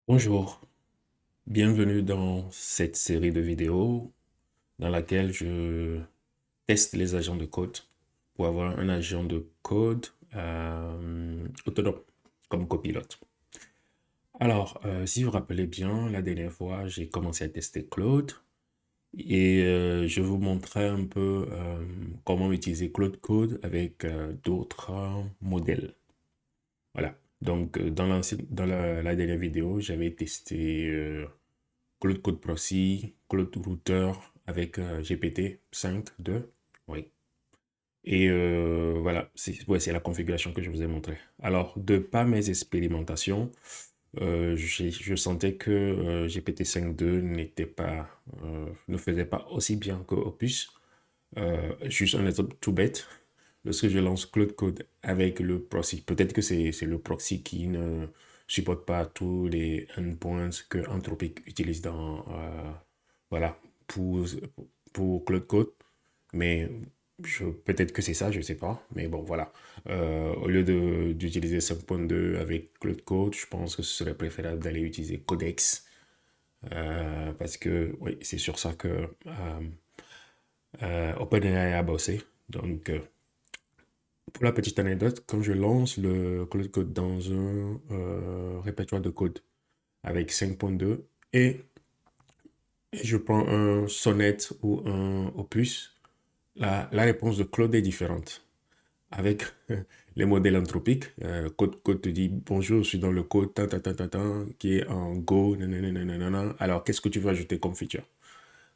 Bonjour, bienvenue dans cette série de vidéos dans laquelle je teste les agents de code pour avoir un agent de code autonome comme copilote. Alors, si vous vous rappelez bien, la dernière fois, j'ai commencé à tester Claude et je vous montrais un peu comment utiliser Claude Code avec d'autres modèles. Voilà. Donc, dans la dernière vidéo, j'avais testé Claude Code Proxy, Claude Router avec GPT-5.2. Oui. Et voilà, c'est la configuration que je vous ai montré. Alors, de par mes expérimentations, je sentais que GPT-5.2 ne faisait pas aussi bien que Opus. Juste un exemple tout bête. Lorsque je lance Claude Code avec le proxy, peut-être que c'est le proxy qui ne supporte pas tous les endpoints que Anthropic utilise voilà, pour Claude Code. Mais peut-être que c'est ça, je ne sais pas. Mais bon, voilà. Au lieu d'utiliser 5.2 avec Claude Code, je pense que ce serait préférable d'aller utiliser Codex. Parce que, oui, c'est sur ça que OpenAI a bossé. Donc, pour la petite anecdote, quand je lance le Claude Code dans un répertoire de code avec 5.2 et je prends un Sonnet ou un Opus, la réponse de Claude est différente. Avec les modèles anthropiques, Code te dit bonjour, je suis dans le code qui est en Go, nanana. Alors, qu'est-ce que tu veux ajouter comme feature?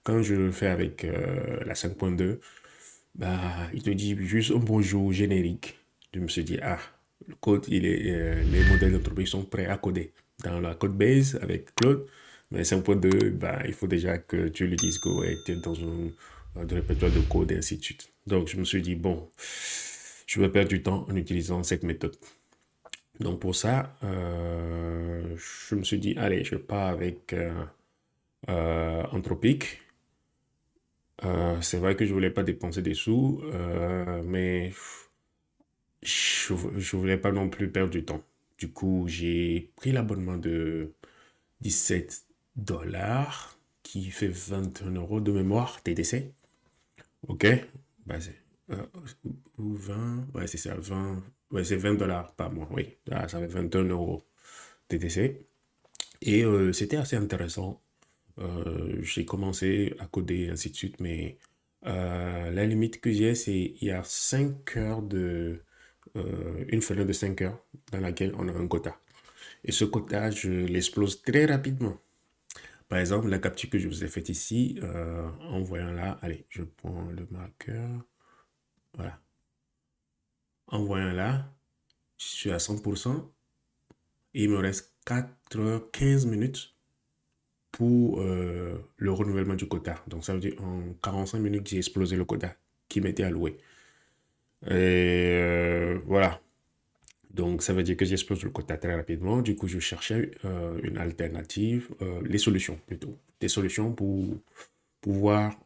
Quand je le fais avec la 5.2, bah, il te dit juste un bonjour générique. Je me suis dit, ah, le code, les modèles d'entreprise sont prêts à coder dans la code base avec Claude. Mais 5.2, bah, il faut déjà que tu l'utilises Go et que tu es dans un répertoire de code et ainsi de suite. Donc, je me suis dit, bon, je vais perdre du temps en utilisant cette méthode. Donc, pour ça, je me suis dit, allez, je pars avec Anthropic. C'est vrai que je voulais pas dépenser des sous, mais je voulais pas non plus perdre du temps. Du coup, j'ai pris l'abonnement de 17 dollars qui fait 21 euros de mémoire TTC. Ok? Bah, euh, ou 20, ouais, c'est ça, 20, ouais, c'est 20 dollars par mois, oui. Ah, ça fait 21 euros TTC. Et c'était assez intéressant. J'ai commencé à coder, et ainsi de suite, mais la limite que j'ai, c'est il y a 5 heures une fenêtre de 5 heures dans laquelle on a un quota. Et ce quota, je l'explose très rapidement. Par exemple, la capture que je vous ai faite ici, en voyant là, allez, je prends le marqueur, voilà. En voyant là, je suis à 100% et il me reste 15 minutes pour le renouvellement du quota. Donc ça veut dire en 45 minutes, j'ai explosé le quota qui m'était alloué. Et voilà. Donc ça veut dire que j'explose le quota très rapidement. Du coup, je cherchais une alternative, les solutions plutôt. Des solutions pour pouvoir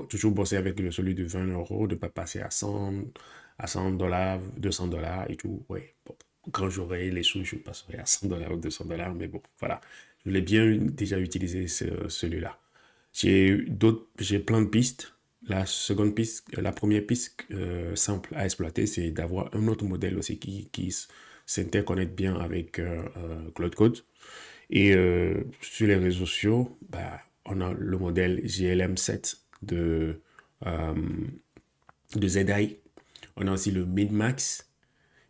toujours bosser avec celui de 20 euros, de ne pas passer à 100 dollars, 200 dollars et tout. Ouais, bon. Quand j'aurai les sous, je passerai à 100 dollars ou 200 dollars. Mais bon, voilà. Je voulais bien déjà utiliser celui-là. J'ai plein de pistes. La seconde piste, la première piste simple à exploiter, c'est d'avoir un autre modèle aussi qui s'interconnecte bien avec Cloud Code. Et sur les réseaux sociaux, bah, on a le modèle GLM7 euh, de ZI. On a aussi le Midmax.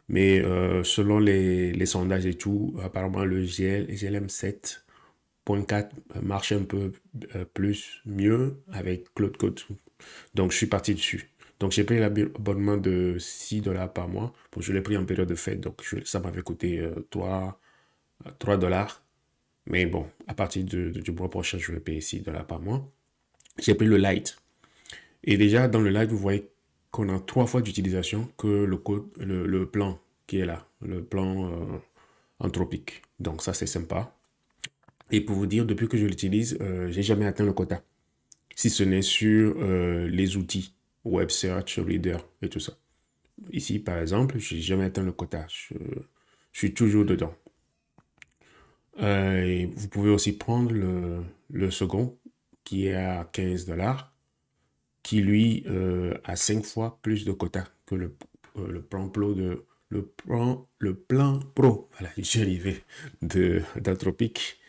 Mais selon les sondages et tout, apparemment le GLM7.4 marche un peu plus mieux avec Cloud Code. Donc je suis parti dessus. Donc j'ai pris l'abonnement de 6 dollars par mois. Bon, je l'ai pris en période de fête, donc ça m'avait coûté 3 dollars. Mais bon, à partir du mois prochain, je vais payer 6 dollars par mois. J'ai pris le Lite. Et déjà, dans le Lite, vous voyez qu'on a 3 fois d'utilisation que le plan qui est là, le plan anthropique. Donc ça, c'est sympa. Et pour vous dire, depuis que je l'utilise, j'ai jamais atteint le quota. Si ce n'est sur les outils, Web Search, Reader et tout ça. Ici, par exemple, j'ai jamais atteint le quota. Je suis toujours dedans. Et vous pouvez aussi prendre le second qui est à 15 $, qui lui a 5 fois plus de quotas que le plan pro le plan pro, voilà, j'y suis arrivé, d'Anthropic.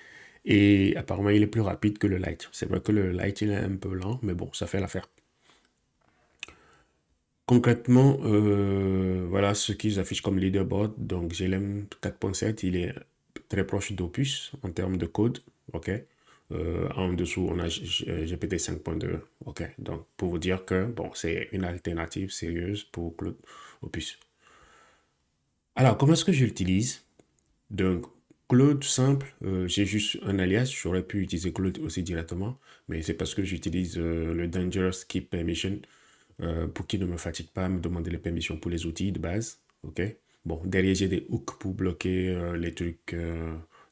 Et apparemment, il est plus rapide que le Lite. C'est vrai que le Lite, il est un peu lent, mais bon, ça fait l'affaire. Concrètement, voilà ce qu'ils affichent comme leaderboard. Donc, GLM 4.7, il est très proche d'Opus en termes de code. OK. En dessous, on a GPT 5.2. OK. Donc, pour vous dire que, bon, c'est une alternative sérieuse pour Claude Opus. Alors, comment est-ce que je l'utilise? Donc, Claude simple, j'ai juste un alias. J'aurais pu utiliser Claude aussi directement, mais c'est parce que j'utilise le Dangerous Keep Permission pour qu'il ne me fatigue pas à me demander les permissions pour les outils de base. OK? Bon, derrière, j'ai des hooks pour bloquer les trucs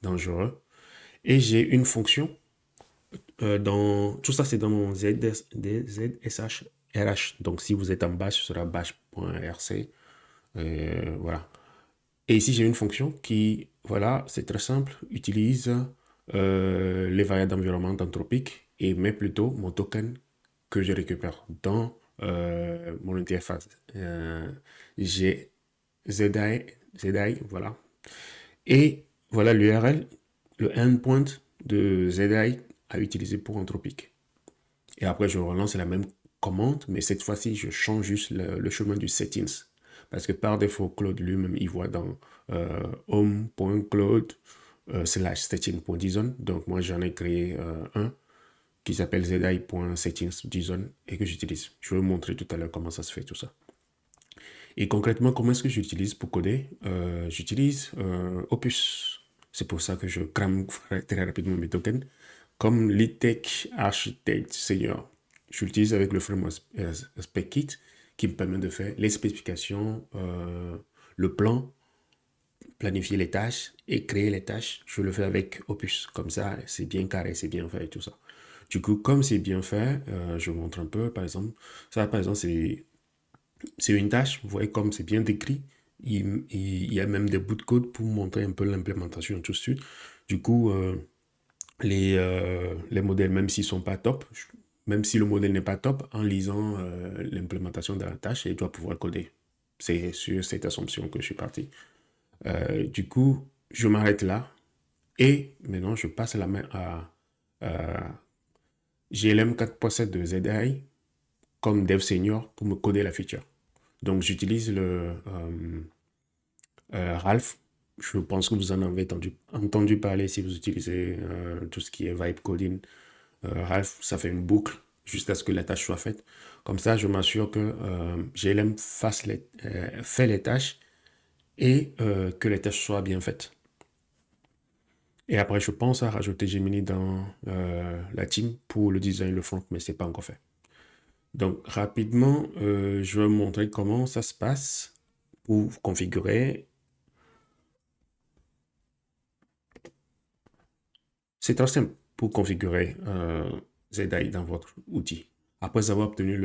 dangereux. Et j'ai une fonction tout ça, c'est dans mon ZSH RH. Donc, si vous êtes en bash, ce sera bash.rc. Voilà. Et ici, j'ai une fonction qui, voilà, c'est très simple, utilise les variables d'environnement d'Anthropic et met plutôt mon token que je récupère dans mon interface. J'ai ZI, voilà. Et voilà l'URL, le endpoint de ZI à utiliser pour Anthropic. Et après, je relance la même commande, mais cette fois-ci, je change juste le chemin du settings. Parce que par défaut, Claude lui-même, il voit dans home.claude /setting.json. Donc, moi, j'en ai créé un qui s'appelle zi.settings.json et que j'utilise. Je vais vous montrer tout à l'heure comment ça se fait, tout ça. Et concrètement, comment est-ce que j'utilise pour coder? J'utilise Opus. C'est pour ça que je crame très rapidement mes tokens. Comme lead tech architecte senior, je l'utilise avec le framework SpecKit qui me permet de faire les spécifications, le plan, planifier les tâches et créer les tâches. Je le fais avec Opus. Comme ça, c'est bien carré, c'est bien fait et tout ça. Du coup, comme c'est bien fait, je vous montre un peu, par exemple. Ça, par exemple, c'est une tâche. Vous voyez comme c'est bien décrit. Il y a même des bouts de code pour montrer un peu l'implémentation tout de suite. Du coup, les modèles, même s'ils sont pas top, même si le modèle n'est pas top, en lisant l'implémentation de la tâche, il doit pouvoir coder. C'est sur cette assumption que je suis parti. Du coup, je m'arrête là et maintenant je passe la main à GLM 4.7 de ZI comme dev senior pour me coder la feature. Donc j'utilise le Ralph. Je pense que vous en avez entendu parler si vous utilisez tout ce qui est vibe coding. Ralph, ça fait une boucle jusqu'à ce que la tâche soit faite. Comme ça, je m'assure que GLM fait les tâches et que les tâches soient bien faites. Et après, je pense à rajouter Gemini dans la team pour le design, le front, mais ce n'est pas encore fait. Donc, rapidement, je vais vous montrer comment ça se passe pour configurer. C'est très simple pour configurer ZI dans votre outil. Après avoir obtenu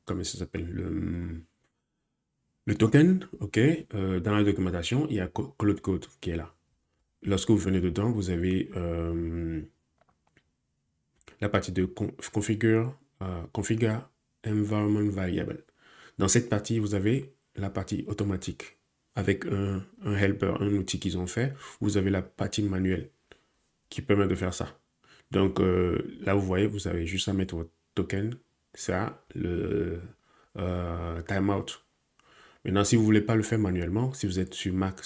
comment ça s'appelle, le token, OK, dans la documentation, il y a Claude Code qui est là. Lorsque vous venez dedans, vous avez la partie de configure environment variable. Dans cette partie, vous avez la partie automatique avec un helper, un outil qu'ils ont fait. Vous avez la partie manuelle qui permet de faire ça. Donc là, vous voyez, vous avez juste à mettre votre token, ça, le timeout. Maintenant, si vous ne voulez pas le faire manuellement, si vous êtes sur Mac,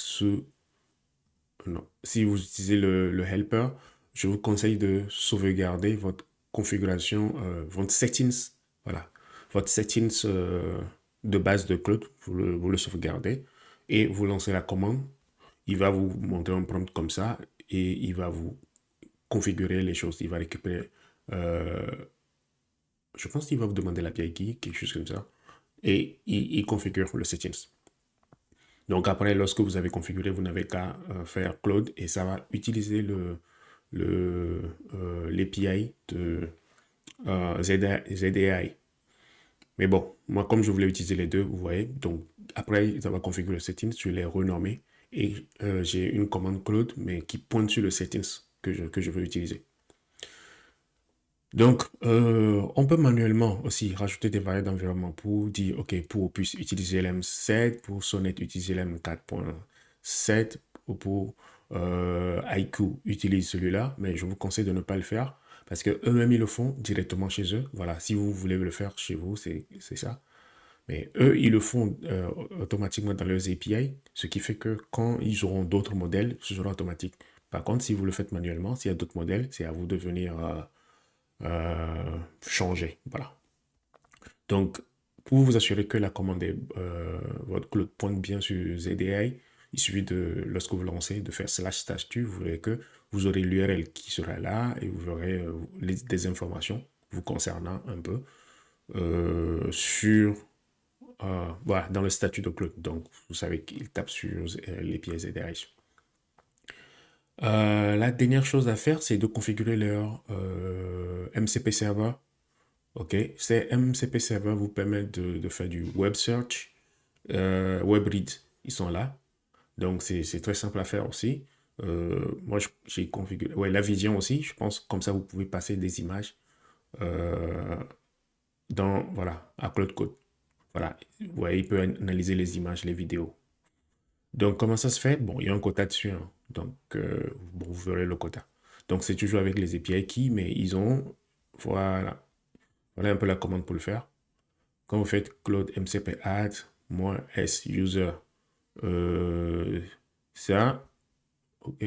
non. Si vous utilisez le helper, je vous conseille de sauvegarder votre configuration, votre settings, voilà, votre settings de base de Claude, vous le sauvegardez et vous lancez la commande. Il va vous montrer un prompt comme ça et il va vous configurer les choses. Il va récupérer, je pense qu'il va vous demander l'API key, quelque chose comme ça, et il configure le settings. Donc après, lorsque vous avez configuré, vous n'avez qu'à faire Claude et ça va utiliser l'API de ZDI. Mais bon, moi, comme je voulais utiliser les deux, vous voyez, donc après, ça va configurer les settings, je l'ai renommé et j'ai une commande Claude, mais qui pointe sur le settings que je veux utiliser. Donc, on peut manuellement aussi rajouter des variables d'environnement pour dire, OK, pour Opus, utiliser l'M7, pour Sonnet, utiliser l'M4.7, ou pour IQ, utilise celui-là, mais je vous conseille de ne pas le faire parce que eux-mêmes, ils le font directement chez eux. Voilà, si vous voulez le faire chez vous, c'est ça. Mais eux, ils le font automatiquement dans leurs API, ce qui fait que quand ils auront d'autres modèles, ce sera automatique. Par contre, si vous le faites manuellement, s'il y a d'autres modèles, c'est à vous de venir changer. Voilà. Donc, pour vous assurer que la commande est, votre cloud pointe bien sur ZDI, il suffit de, lorsque vous lancez, de faire /statut, vous verrez que vous aurez l'URL qui sera là et vous verrez des informations vous concernant un peu sur, voilà, dans le statut de cloud. Donc, vous savez qu'il tape sur les pièces ZDI. La dernière chose à faire, c'est de configurer leur MCP server. Ok, ces MCP serveurs vous permettent de faire du web search, web read, ils sont là. Donc c'est très simple à faire aussi. Moi j'ai configuré, ouais, la vision aussi, je pense comme ça vous pouvez passer des images euh, dans, voilà, à Cloud Code. Voilà, vous voyez, il peut analyser les images, les vidéos. Donc comment ça se fait? Bon, il y a un quota dessus, hein. Donc bon, vous verrez le quota. Donc c'est toujours avec les API key, mais ils ont, voilà, voilà un peu la commande pour le faire. Quand vous faites Claude MCP add, moi S user, ça, ok,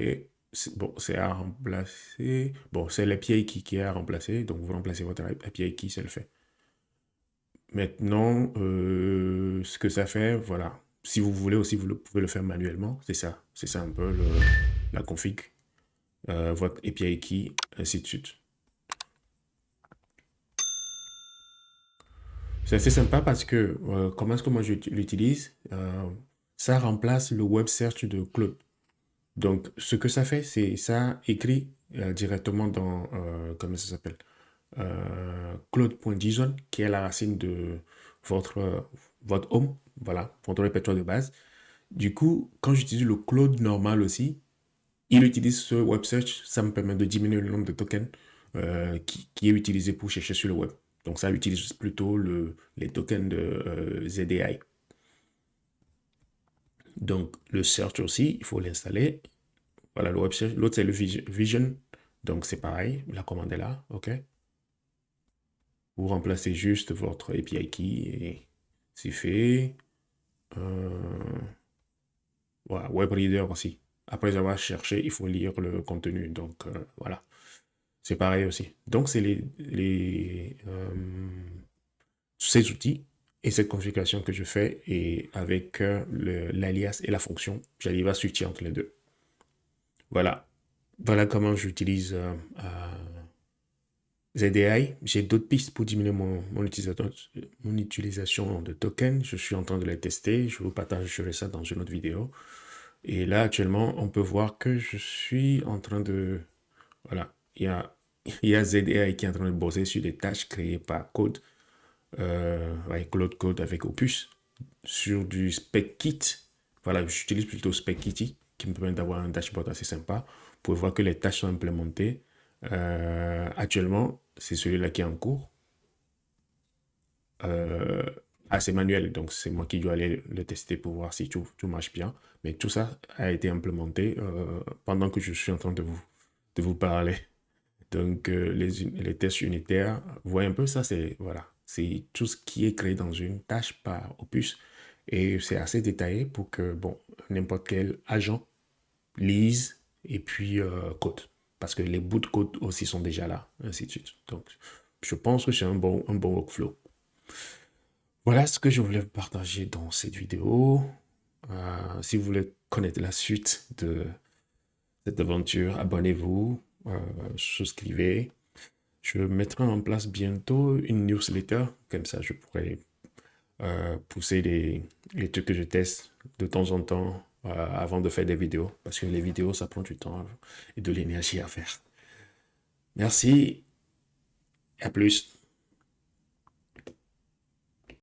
bon, c'est à remplacer. Bon, c'est l'API qui est à remplacer, donc vous remplacez votre API key, c'est le fait. Maintenant, ce que ça fait, voilà. Si vous voulez aussi, vous pouvez le faire manuellement, c'est ça. C'est ça un peu la config, votre API key, ainsi de suite. C'est assez sympa parce que comment est-ce que moi je l'utilise? Ça remplace le web search de Claude. Donc, ce que ça fait, c'est ça écrit directement dans, comment ça s'appelle? Claude.json, qui est la racine de votre home, voilà, votre répertoire de base. Du coup, quand j'utilise le Claude normal aussi, il utilise ce web search, ça me permet de diminuer le nombre de tokens qui est utilisé pour chercher sur le web. Donc ça utilise plutôt les tokens de ZDI. Donc le search aussi, il faut l'installer. Voilà le web search. L'autre c'est le vision. Donc c'est pareil, la commande est là, ok. Vous remplacez juste votre API key et c'est fait. Voilà, web reader aussi. Après avoir cherché, il faut lire le contenu. Donc voilà. C'est pareil aussi. Donc, c'est ces outils et cette configuration que je fais et avec l'alias et la fonction, j'arrive à switcher entre les deux. Voilà. Voilà comment j'utilise ZDI. J'ai d'autres pistes pour diminuer mon utilisation de tokens. Je suis en train de les tester. Je vous partagerai ça dans une autre vidéo. Et là, actuellement, on peut voir que je suis en train de... Voilà. Il y a ZDI qui est en train de bosser sur des tâches créées par Code, avec Claude Code, avec Opus, sur du SpecKit. Voilà, j'utilise plutôt SpecKitty, qui me permet d'avoir un dashboard assez sympa pour voir que les tâches sont implémentées. Actuellement, c'est celui-là qui est en cours. C'est manuel, donc c'est moi qui dois aller le tester pour voir si tout marche bien. Mais tout ça a été implémenté pendant que je suis en train de vous parler. Donc, les tests unitaires, vous voyez un peu ça, c'est voilà, c'est tout ce qui est créé dans une tâche par Opus. Et c'est assez détaillé pour que, bon, n'importe quel agent lise et puis code. Parce que les bouts de code aussi sont déjà là, ainsi de suite. Donc, je pense que c'est un bon workflow. Voilà ce que je voulais partager dans cette vidéo. Si vous voulez connaître la suite de cette aventure, abonnez-vous, souscrivez. Je mettrai en place bientôt une newsletter, comme ça je pourrai pousser les trucs que je teste de temps en temps avant de faire des vidéos, parce que les vidéos, ça prend du temps et de l'énergie à faire. Merci, à plus.